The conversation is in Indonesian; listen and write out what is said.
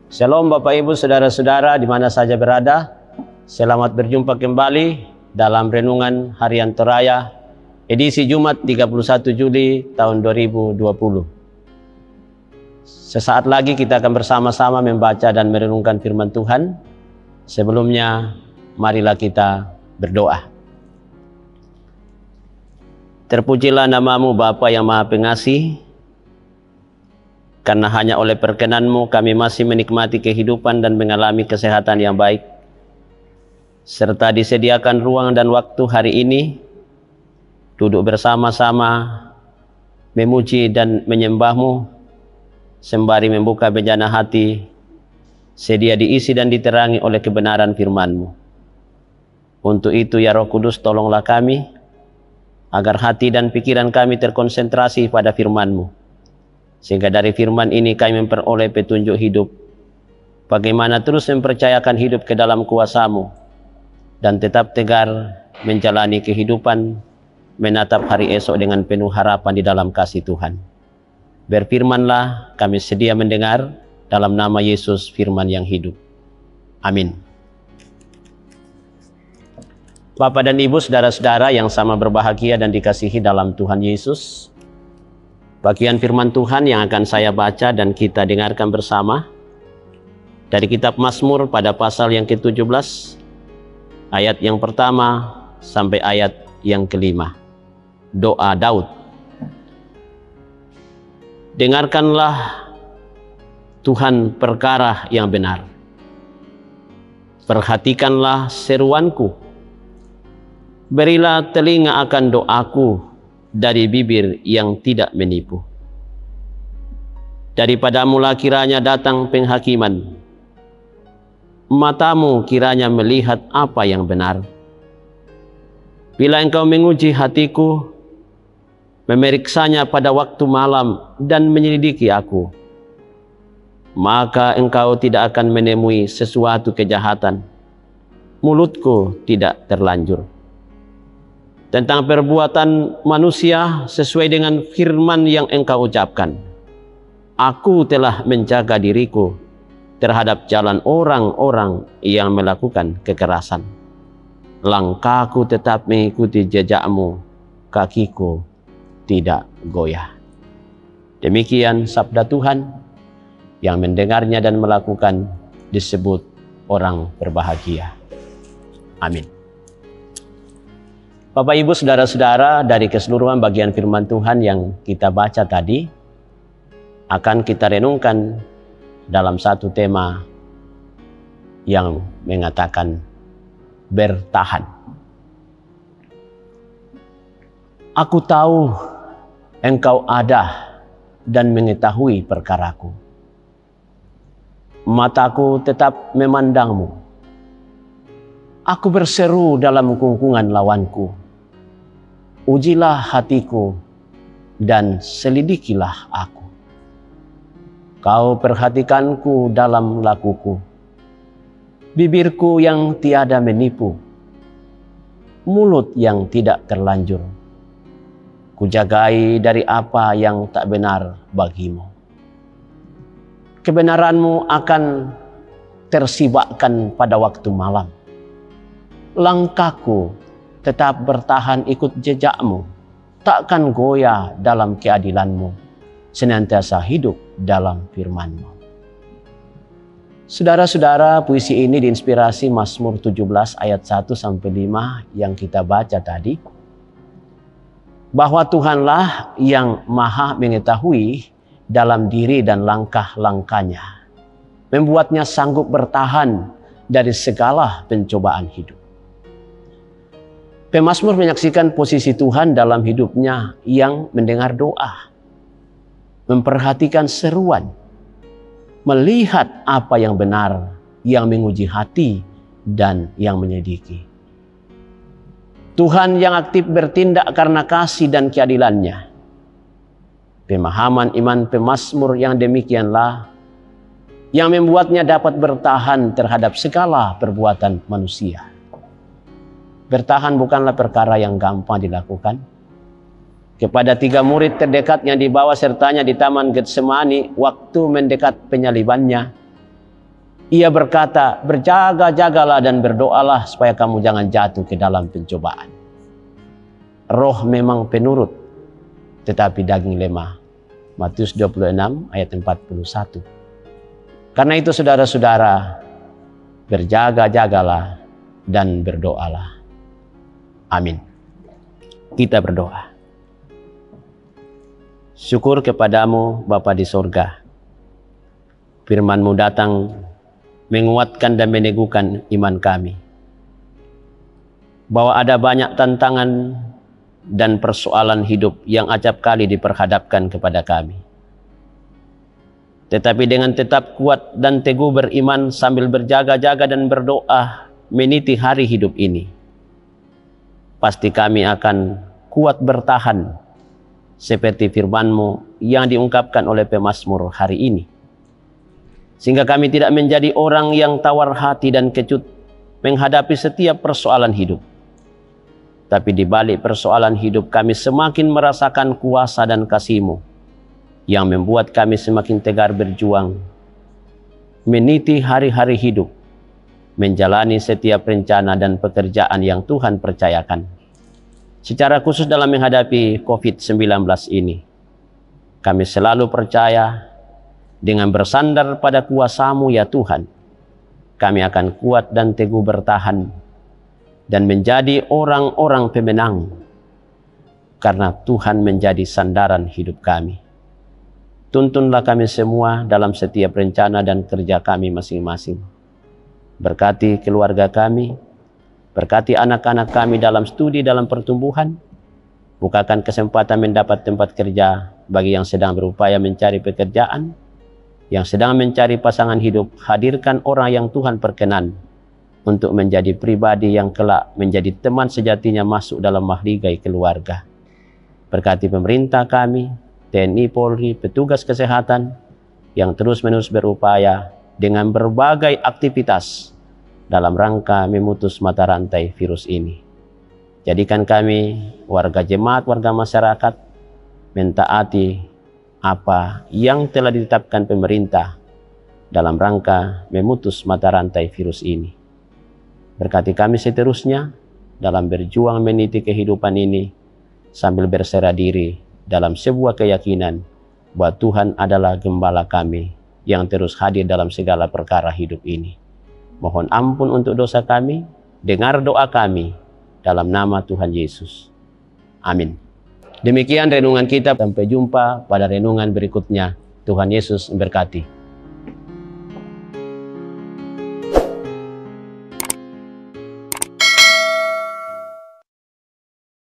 Shalom Bapak Ibu Saudara-saudara di mana saja berada. Selamat berjumpa kembali dalam Renungan Harian Toraya edisi Jumat 31 Juli tahun 2020. Sesaat lagi kita akan bersama-sama membaca dan merenungkan firman Tuhan. Sebelumnya marilah kita berdoa. Terpujilah nama-Mu Bapa yang Maha Pengasih, karena hanya oleh perkenan-Mu kami masih menikmati kehidupan dan mengalami kesehatan yang baik, serta disediakan ruang dan waktu hari ini duduk bersama-sama memuji dan menyembah-Mu, sembari membuka bejana hati sedia diisi dan diterangi oleh kebenaran firman-Mu. Untuk itu ya Roh Kudus, tolonglah kami agar hati dan pikiran kami terkonsentrasi pada firman-Mu, sehingga dari firman ini kami memperoleh petunjuk hidup, bagaimana terus mempercayakan hidup ke dalam kuasa-Mu dan tetap tegar menjalani kehidupan, menatap hari esok dengan penuh harapan di dalam kasih Tuhan. Berfirmanlah, kami sedia mendengar, dalam nama Yesus firman yang hidup. Amin. Bapak dan Ibu, saudara-saudara yang sama berbahagia dan dikasihi dalam Tuhan Yesus, bagian firman Tuhan yang akan saya baca dan kita dengarkan bersama dari kitab Mazmur pada pasal yang ke-17, ayat yang pertama sampai ayat yang kelima. Doa Daud. Dengarkanlah Tuhan perkara yang benar. Perhatikanlah seruanku. Berilah telinga akan doaku dari bibir yang tidak menipu. Daripadamu-lah kiranya datang penghakiman. Matamu kiranya melihat apa yang benar. Bila Engkau menguji hatiku, memeriksanya pada waktu malam dan menyelidiki aku, maka Engkau tidak akan menemui sesuatu kejahatan. Mulutku tidak terlanjur tentang perbuatan manusia sesuai dengan firman yang Engkau ucapkan. Aku telah menjaga diriku terhadap jalan orang-orang yang melakukan kekerasan. Langkahku tetap mengikuti jejak-Mu, kakiku tidak goyah. Demikian sabda Tuhan, yang mendengarnya dan melakukan disebut orang berbahagia. Amin. Bapak Ibu saudara-saudara, dari keseluruhan bagian firman Tuhan yang kita baca tadi, akan kita renungkan dalam satu tema yang mengatakan bertahan. Aku tahu Engkau ada dan mengetahui perkaraku. Mataku tetap memandang-Mu. Aku berseru dalam kungkungan lawanku. Ujilah hatiku dan selidikilah aku. Kau perhatikanku dalam lakuku, bibirku yang tiada menipu, mulut yang tidak terlanjur. Kujagai dari apa yang tak benar bagimu. Kebenaran-Mu akan tersibakkan pada waktu malam. Langkahku tetap bertahan ikut jejak-Mu, takkan goyah dalam keadilan-Mu, senantiasa hidup dalam firman-Mu. Saudara-saudara, puisi ini diinspirasi Mazmur 17 ayat 1-5 yang kita baca tadi, bahwa Tuhanlah yang maha mengetahui dalam diri dan langkah-langkahnya, membuatnya sanggup bertahan dari segala pencobaan hidup. Pemazmur menyaksikan posisi Tuhan dalam hidupnya yang mendengar doa, memperhatikan seruan, melihat apa yang benar, yang menguji hati dan yang menyelidiki. Tuhan yang aktif bertindak karena kasih dan keadilannya. Pemahaman iman pemazmur yang demikianlah yang membuatnya dapat bertahan terhadap segala perbuatan manusia. Bertahan bukanlah perkara yang gampang dilakukan. Kepada 3 murid terdekat yang dibawa sertanya di Taman Getsemani waktu mendekat penyalibannya, Ia berkata, berjaga-jagalah dan berdoalah supaya kamu jangan jatuh ke dalam pencobaan. Roh memang penurut, tetapi daging lemah. Matius 26 ayat 41. Karena itu saudara-saudara, berjaga-jagalah dan berdoalah. Amin. Kita berdoa. Syukur kepadamu Bapa di sorga. Firman-Mu datang menguatkan dan meneguhkan iman kami. Bahwa ada banyak tantangan dan persoalan hidup yang acap kali diperhadapkan kepada kami. Tetapi dengan tetap kuat dan teguh beriman sambil berjaga-jaga dan berdoa meniti hari hidup ini, pasti kami akan kuat bertahan seperti firman-Mu yang diungkapkan oleh pemazmur hari ini. Sehingga kami tidak menjadi orang yang tawar hati dan kecut menghadapi setiap persoalan hidup. Tapi di balik persoalan hidup kami semakin merasakan kuasa dan kasih-Mu yang membuat kami semakin tegar berjuang, meniti hari-hari hidup, menjalani setiap rencana dan pekerjaan yang Tuhan percayakan. Secara khusus dalam menghadapi COVID-19 ini, kami selalu percaya dengan bersandar pada kuasa-Mu ya Tuhan, kami akan kuat dan teguh bertahan dan menjadi orang-orang pemenang karena Tuhan menjadi sandaran hidup kami. Tuntunlah kami semua dalam setiap rencana dan kerja kami masing-masing. Berkati keluarga kami, berkati anak-anak kami dalam studi, dalam pertumbuhan. Bukakan kesempatan mendapat tempat kerja bagi yang sedang berupaya mencari pekerjaan, yang sedang mencari pasangan hidup. Hadirkan orang yang Tuhan perkenan untuk menjadi pribadi yang kelak menjadi teman sejatinya masuk dalam mahligai keluarga. Berkati pemerintah kami, TNI, Polri, petugas kesehatan yang terus-menerus berupaya dengan berbagai aktivitas dalam rangka memutus mata rantai virus ini. Jadikan kami warga jemaat, warga masyarakat mentaati apa yang telah ditetapkan pemerintah dalam rangka memutus mata rantai virus ini. Berkati kami seterusnya dalam berjuang meniti kehidupan ini sambil berserah diri dalam sebuah keyakinan bahwa Tuhan adalah gembala kami yang terus hadir dalam segala perkara hidup ini. Mohon ampun untuk dosa kami, dengar doa kami dalam nama Tuhan Yesus. Amin. Demikian renungan kita, sampai jumpa pada renungan berikutnya. Tuhan Yesus memberkati.